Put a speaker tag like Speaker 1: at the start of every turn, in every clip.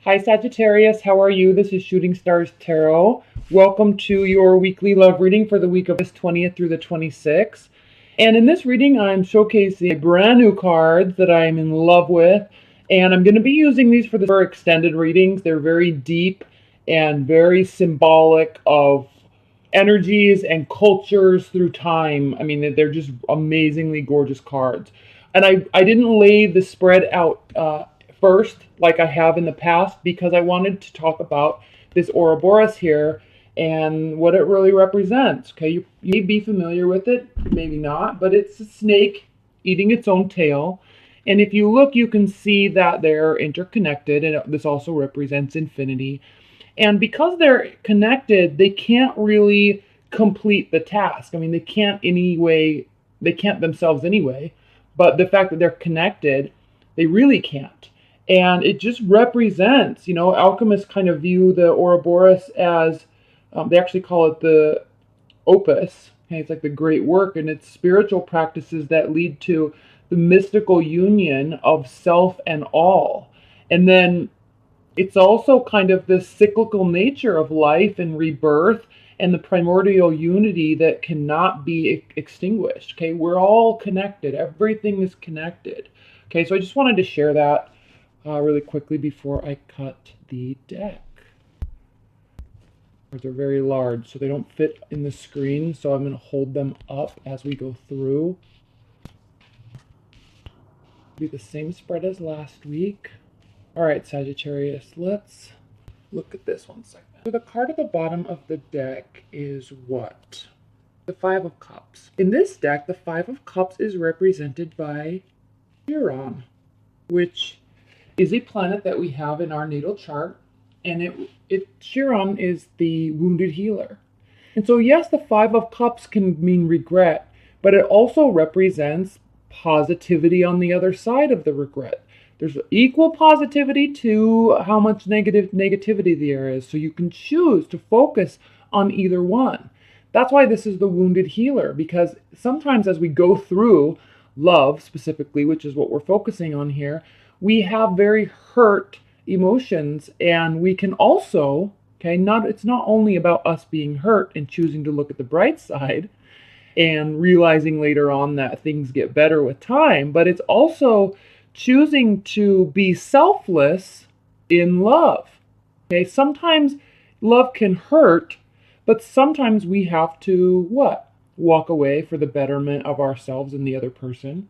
Speaker 1: Hi Sagittarius, how are you? This is Shooting Stars Tarot. Welcome to your weekly love reading for the week of August 20th through the 26th. And in this reading, I'm showcasing brand new cards that I'm in love with. And I'm going to be using these for extended readings. They're very deep and very symbolic of energies and cultures through time. I mean, they're just amazingly gorgeous cards. And I didn't lay the spread out first like I have in the past because I wanted to talk about this Ouroboros here and what it really represents. Okay, you may be familiar with it, maybe not, but it's a snake eating its own tail. And if you look, you can see that they're interconnected, and this also represents infinity. And because they're connected, they can't really complete the task. I mean, they can't themselves anyway, but the fact that they're connected, they really can't. And it just represents, alchemists kind of view the Ouroboros as, they actually call it the opus. Okay? It's like the great work, and it's spiritual practices that lead to the mystical union of self and all. And then it's also kind of this cyclical nature of life and rebirth and the primordial unity that cannot be extinguished. Okay, we're all connected. Everything is connected. Okay, so I just wanted to share that really quickly before I cut the deck. They're very large, so they don't fit in the screen, so I'm going to hold them up as we go through. Do the same spread as last week. All right, Sagittarius, let's look at this one second. So the card at the bottom of the deck is what? The Five of Cups. In this deck, the Five of Cups is represented by Chiron, which is a planet that we have in our natal chart, and Chiron is the wounded healer. And so yes, the Five of Cups can mean regret, but it also represents positivity on the other side of the regret. There's equal positivity to how much negativity there is, so you can choose to focus on either one. That's why this is the wounded healer, because sometimes as we go through love specifically, which is what we're focusing on here, we have very hurt emotions, and we can also, it's not only about us being hurt and choosing to look at the bright side and realizing later on that things get better with time, but it's also choosing to be selfless in love. Okay, sometimes love can hurt, but sometimes we have to walk away for the betterment of ourselves and the other person.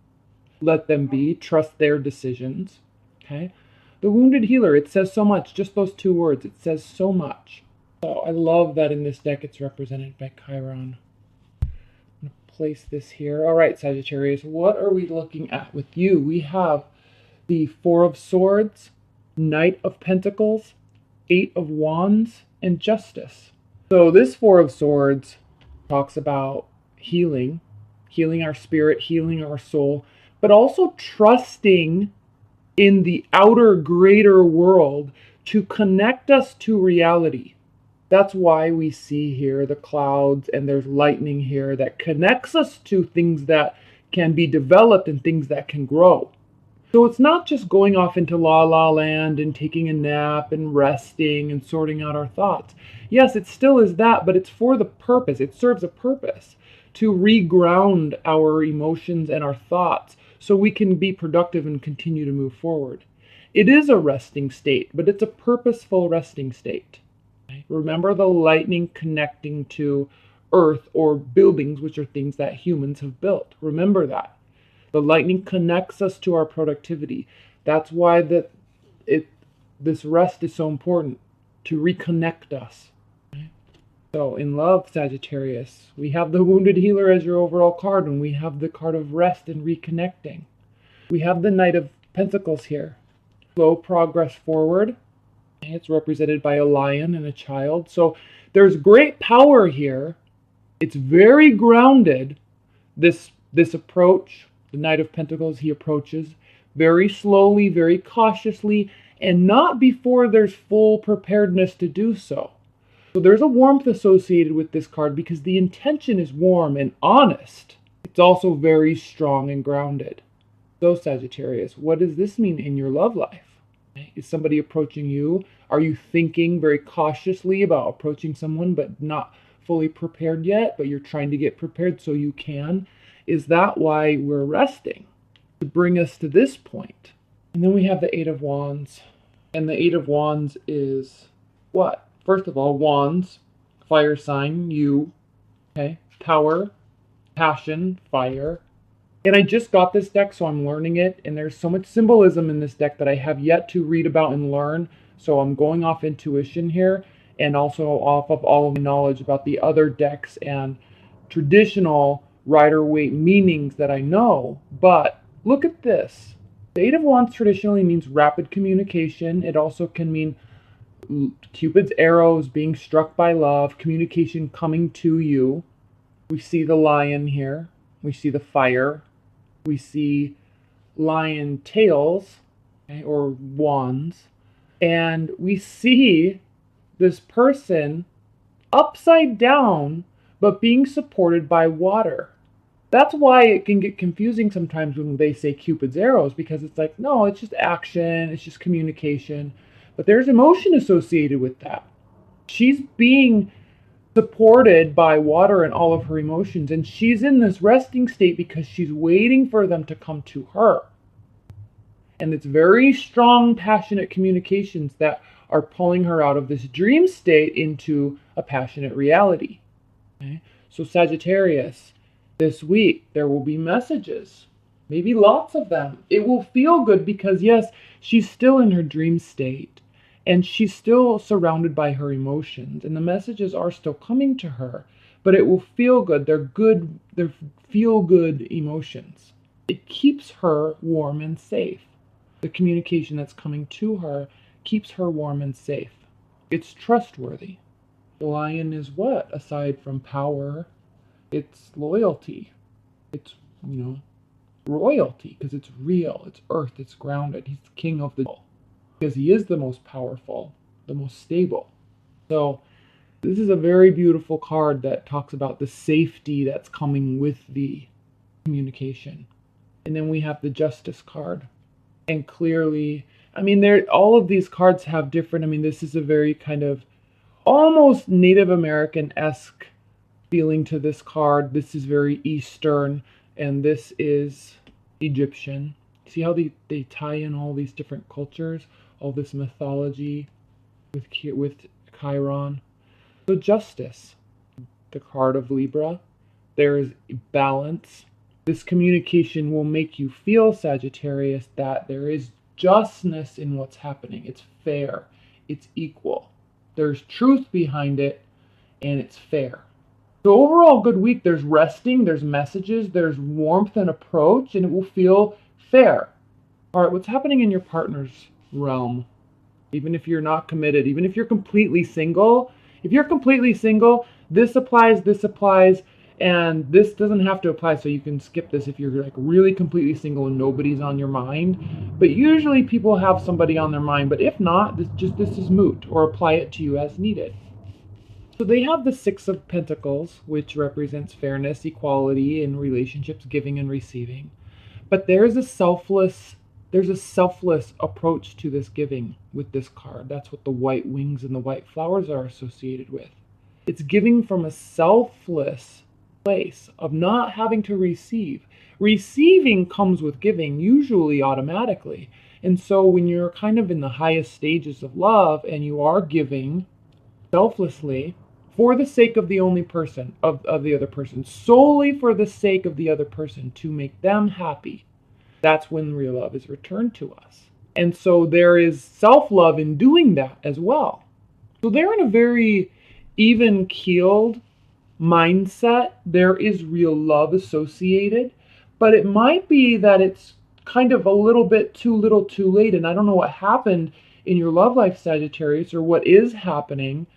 Speaker 1: Let them be, trust their decisions. Okay, the wounded healer, it says so much. Just those two words, it says so much. So I love that in this deck it's represented by Chiron. I'm going to place this here. All right, Sagittarius, what are we looking at with you? We have the Four of Swords, Knight of Pentacles, Eight of Wands, and Justice. So this Four of Swords talks about healing our spirit, healing our soul, but also trusting in the outer greater world to connect us to reality. That's why we see here the clouds, and there's lightning here that connects us to things that can be developed and things that can grow. So it's not just going off into la land and taking a nap and resting and sorting out our thoughts. Yes, it still is that, but it's for the purpose. It serves a purpose to reground our emotions and our thoughts so we can be productive and continue to move forward. It is a resting state, but it's a purposeful resting state. Okay? Remember the lightning connecting to earth or buildings, which are things that humans have built. Remember that. The lightning connects us to our productivity. That's why this rest is so important, to reconnect us. Okay? So in love, Sagittarius, we have the wounded healer as your overall card, and we have the card of rest and reconnecting. We have the Knight of Pentacles here. Slow progress forward. It's represented by a lion and a child. So there's great power here. It's very grounded, this approach. The Knight of Pentacles, he approaches very slowly, very cautiously, and not before there's full preparedness to do so. So there's a warmth associated with this card because the intention is warm and honest. It's also very strong and grounded. So Sagittarius, what does this mean in your love life? Is somebody approaching you? Are you thinking very cautiously about approaching someone but not fully prepared yet, but you're trying to get prepared so you can? Is that why we're resting? To bring us to this point. And then we have the Eight of Wands. And the Eight of Wands is what? First of all, Wands, fire sign, you, okay? Power, passion, fire. And I just got this deck, so I'm learning it. And there's so much symbolism in this deck that I have yet to read about and learn. So I'm going off intuition here and also off of all of my knowledge about the other decks and traditional Rider-Waite meanings that I know. But look at this. The Eight of Wands traditionally means rapid communication. It also can mean Cupid's arrows, being struck by love, communication coming to you. We see the lion here. We see the fire. We see lion tails, okay, or wands. And we see this person upside down, but being supported by water. That's why it can get confusing sometimes when they say Cupid's arrows, because it's like, no, it's just action, it's just communication. But there's emotion associated with that. She's being supported by water and all of her emotions, and she's in this resting state because she's waiting for them to come to her. And it's very strong, passionate communications that are pulling her out of this dream state into a passionate reality. Okay? So Sagittarius, this week there will be messages, maybe lots of them. It will feel good because yes, she's still in her dream state and she's still surrounded by her emotions, and the messages are still coming to her, but it will feel good. They're feel good emotions. It keeps her warm and safe. The communication that's coming to her keeps her warm and safe. It's trustworthy. The lion is what? Aside from power, it's loyalty. It's, royalty, because it's real, it's earth, it's grounded. He's the king of the jungle because he is the most powerful, the most stable. So this is a very beautiful card that talks about the safety that's coming with the communication. And then we have the Justice card. And clearly, all of these cards have different, this is a very kind of almost Native American-esque feeling to this card. This is very Eastern, and this is Egyptian. See how they tie in all these different cultures, all this mythology with Chiron. So Justice, the card of Libra, there is balance. This communication will make you feel, Sagittarius, that there is justness in what's happening. It's fair. It's equal. There's truth behind it, and it's fair. So overall, good week. There's resting, there's messages, there's warmth and approach, and it will feel fair. All right, what's happening in your partner's realm? Even if you're not committed, even if you're completely single, this applies, and this doesn't have to apply, so you can skip this if you're like really completely single and nobody's on your mind. But usually people have somebody on their mind, but if not, this is moot, or apply it to you as needed. So they have the Six of Pentacles, which represents fairness, equality in relationships, giving and receiving. But there's a selfless approach to this giving with this card. That's what the white wings and the white flowers are associated with. It's giving from a selfless place of not having to receive. Receiving comes with giving, usually automatically. And so when you're kind of in the highest stages of love and you are giving selflessly for the sake of the only person, of the other person, solely for the sake of the other person, to make them happy, that's when real love is returned to us. And so there is self-love in doing that as well. So they're in a very even-keeled mindset. There is real love associated, but it might be that it's kind of a little bit too little too late. And I don't know what happened in your love life, Sagittarius, or what is happening.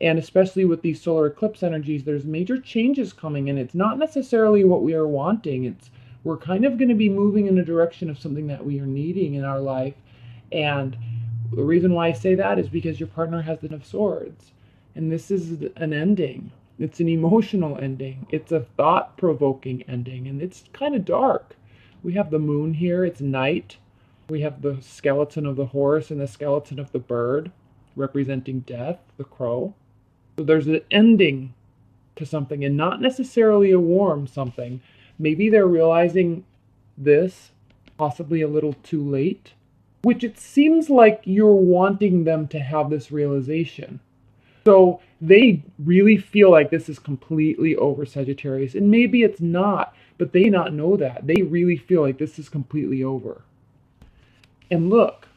Speaker 1: And especially with these solar eclipse energies, there's major changes coming, and it's not necessarily what we are wanting. We're kind of going to be moving in a direction of something that we are needing in our life. And the reason why I say that is because your partner has the Ten of Swords. And this is an ending. It's an emotional ending. It's a thought-provoking ending. And it's kind of dark. We have the moon here. It's night. We have the skeleton of the horse and the skeleton of the bird, representing death, the crow. So there's an ending to something, and not necessarily a warm something. Maybe they're realizing this possibly a little too late, which it seems like you're wanting them to have this realization. So they really feel like this is completely over, Sagittarius, and maybe it's not, but they not know that. They really feel like this is completely over. And look,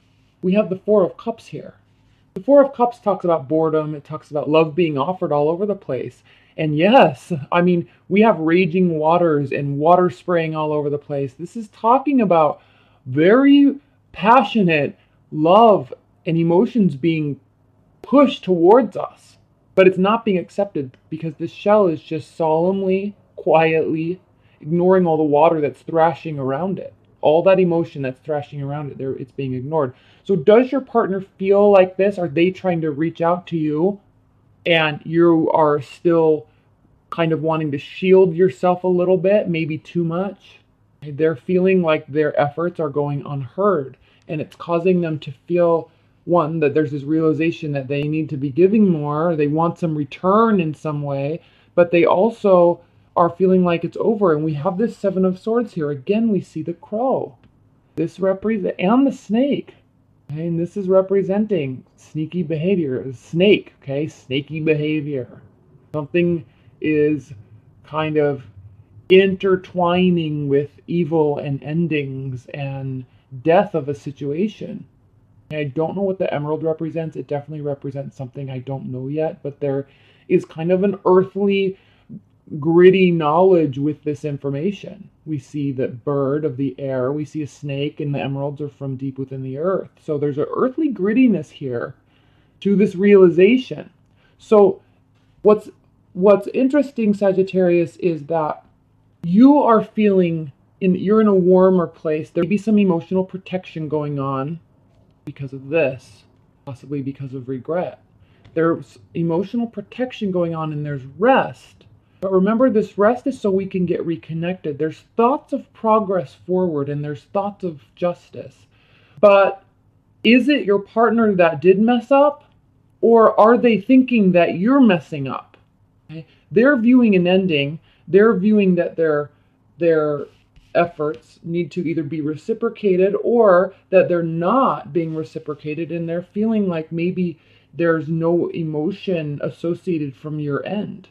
Speaker 1: we have the Four of Cups here. The Four of Cups talks about boredom. It talks about love being offered all over the place. And yes, I mean, we have raging waters and water spraying all over the place. This is talking about very passionate love and emotions being pushed towards us. But it's not being accepted because this shell is just solemnly, quietly ignoring all the water that's thrashing around it. All that emotion that's thrashing around it, it's being ignored. So does your partner feel like this? Are they trying to reach out to you and you are still kind of wanting to shield yourself a little bit, maybe too much? They're feeling like their efforts are going unheard, and it's causing them to feel, one, that there's this realization that they need to be giving more, they want some return in some way, but they also are feeling like it's over. And we have this Seven of Swords here. Again, we see the crow. This represents, and the snake. Okay? And this is representing sneaky behavior. Snake, okay? Snaky behavior. Something is kind of intertwining with evil and endings and death of a situation. I don't know what the emerald represents. It definitely represents something I don't know yet, but there is kind of an earthly, gritty knowledge with this information. We see the bird of the air, we see a snake, and the emeralds are from deep within the earth. So there's an earthly grittiness here to this realization. So what's interesting, Sagittarius, is that you are feeling, you're in a warmer place. There may be some emotional protection going on because of this, possibly because of regret. There's emotional protection going on, and there's rest. But remember, this rest is so we can get reconnected. There's thoughts of progress forward, and there's thoughts of justice. But is it your partner that did mess up? Or are they thinking that you're messing up? Okay? They're viewing an ending. They're viewing that their efforts need to either be reciprocated or that they're not being reciprocated, and they're feeling like maybe there's no emotion associated from your end.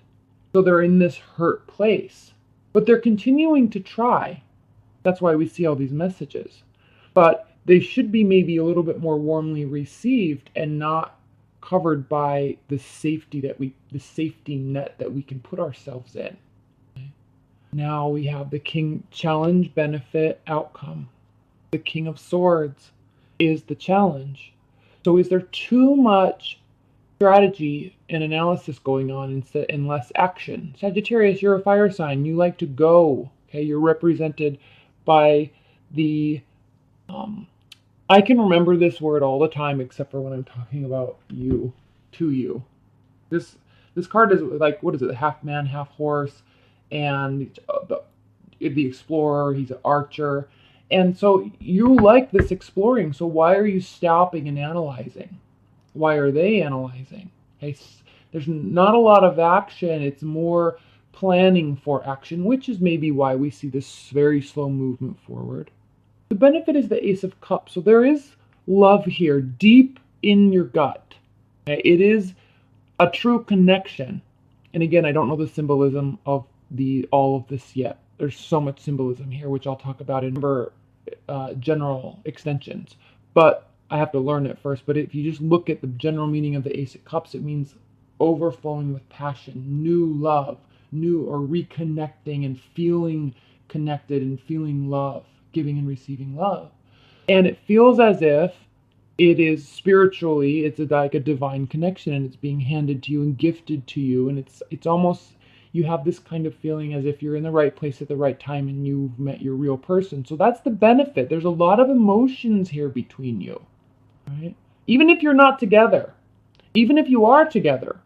Speaker 1: So they're in this hurt place. But they're continuing to try. That's why we see all these messages. But they should be maybe a little bit more warmly received and not covered by the safety net that we can put ourselves in. Now we have the King, challenge, benefit, outcome. The King of Swords is the challenge. So is there too much strategy and analysis going on and less action? Sagittarius, you're a fire sign. You like to go. Okay, you're represented by the I can remember this word all the time except for when I'm talking about you, to you. This card is like, what is it? Half man, half horse, and the explorer. He's an archer, and so you like this exploring. So why are you stopping and analyzing? Why are they analyzing? Okay, there's not a lot of action. It's more planning for action, which is maybe why we see this very slow movement forward. The benefit is the Ace of Cups. So there is love here, deep in your gut. Okay? It is a true connection. And again, I don't know the symbolism of all of this yet. There's so much symbolism here, which I'll talk about in general extensions. But I have to learn it first. But if you just look at the general meaning of the Ace of Cups, it means overflowing with passion, new love, new or reconnecting and feeling connected and feeling love, giving and receiving love. And it feels as if it is spiritually, it's like a divine connection, and it's being handed to you and gifted to you. And it's almost, you have this kind of feeling as if you're in the right place at the right time and you've met your real person. So that's the benefit. There's a lot of emotions here between you, right? Even if you're not together, even if you are together,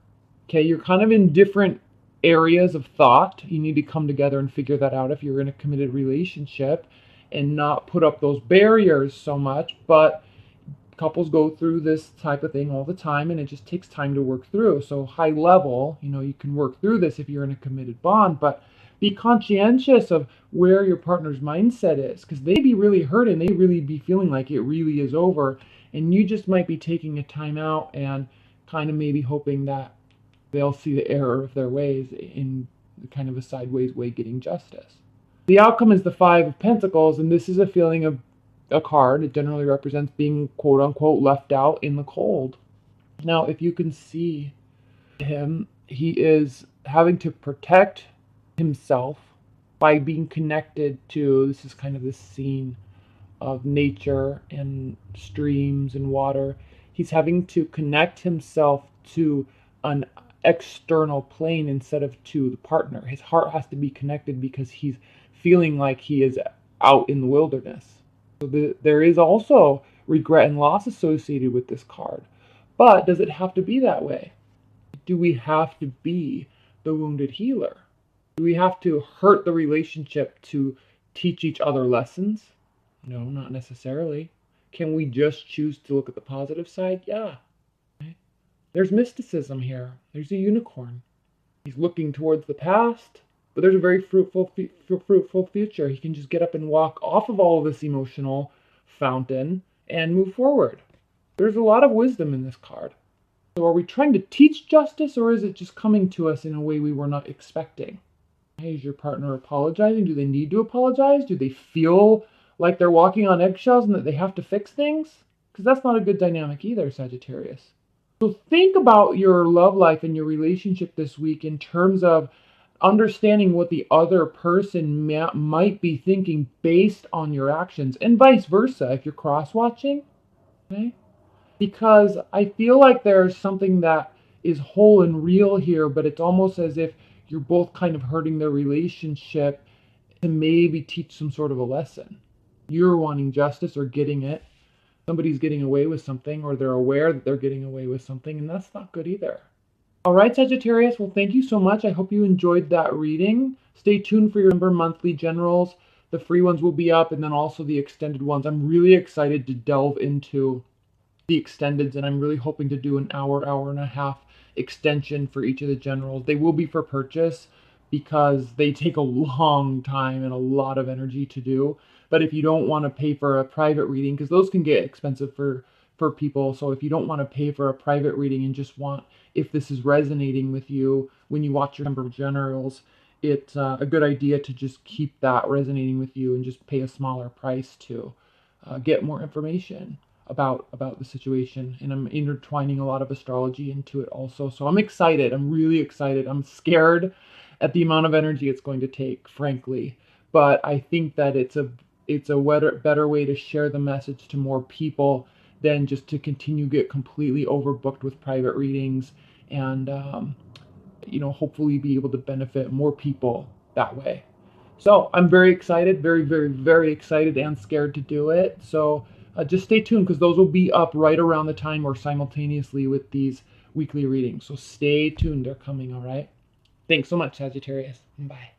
Speaker 1: okay, you're kind of in different areas of thought. You need to come together and figure that out if you're in a committed relationship. and not put up those barriers so much. But couples go through this type of thing all the time, and it just takes time to work through. So high level, you can work through this if you're in a committed bond, but be conscientious of where your partner's mindset is, because they be really hurt and they really be feeling like it really is over, and you just might be taking a time out and kind of maybe hoping that they'll see the error of their ways in kind of a sideways way getting justice. The outcome is the Five of Pentacles, and this is a feeling of a card. It generally represents being quote unquote left out in the cold. Now, if you can see him, he is having to protect himself by being connected to, this is kind of this scene of nature and streams and water. He's having to connect himself to an external plane instead of to the partner. His heart has to be connected because he's feeling like he is out in the wilderness. So there is also regret and loss associated with this card. But does it have to be that way? Do we have to be the wounded healer? Do we have to hurt the relationship to teach each other lessons? No, not necessarily. Can we just choose to look at the positive side? Yeah. Okay. There's mysticism here. There's a unicorn. He's looking towards the past, but there's a very fruitful future. He can just get up and walk off of all of this emotional fountain and move forward. There's a lot of wisdom in this card. So are we trying to teach justice, or is it just coming to us in a way we were not expecting? Is your partner apologizing? Do they need to apologize? Do they feel like they're walking on eggshells and that they have to fix things? Because that's not a good dynamic either, Sagittarius. So think about your love life and your relationship this week in terms of understanding what the other person might be thinking based on your actions, and vice versa if you're cross-watching. Okay? Because I feel like there's something that is whole and real here, but it's almost as if you're both kind of hurting their relationship to maybe teach some sort of a lesson. You're wanting justice or getting it. Somebody's getting away with something, or they're aware that they're getting away with something, and that's not good either. All right, Sagittarius, well, thank you so much. I hope you enjoyed that reading. Stay tuned for your November monthly generals. The free ones will be up, and then also the extended ones. I'm really excited to delve into the extendeds, and I'm really hoping to do an hour and a half extension for each of the generals. They will be for purchase because they take a long time and a lot of energy to do. But if you don't want to pay for a private reading, because those can get expensive for people, so if you don't want to pay for a private reading and just want, if this is resonating with you when you watch your number of generals, it's a good idea to just keep that resonating with you and just pay a smaller price to get more information about the situation. And I'm intertwining a lot of astrology into it also. So I'm excited. I'm really excited. I'm scared at the amount of energy it's going to take, frankly. But I think that it's a better way to share the message to more people than just to continue get completely overbooked with private readings and hopefully be able to benefit more people that way. So I'm very excited, very, very, very excited and scared to do it. So just stay tuned, because those will be up right around the time or simultaneously with these weekly readings. So stay tuned. They're coming, all right? Thanks so much, Sagittarius. Bye.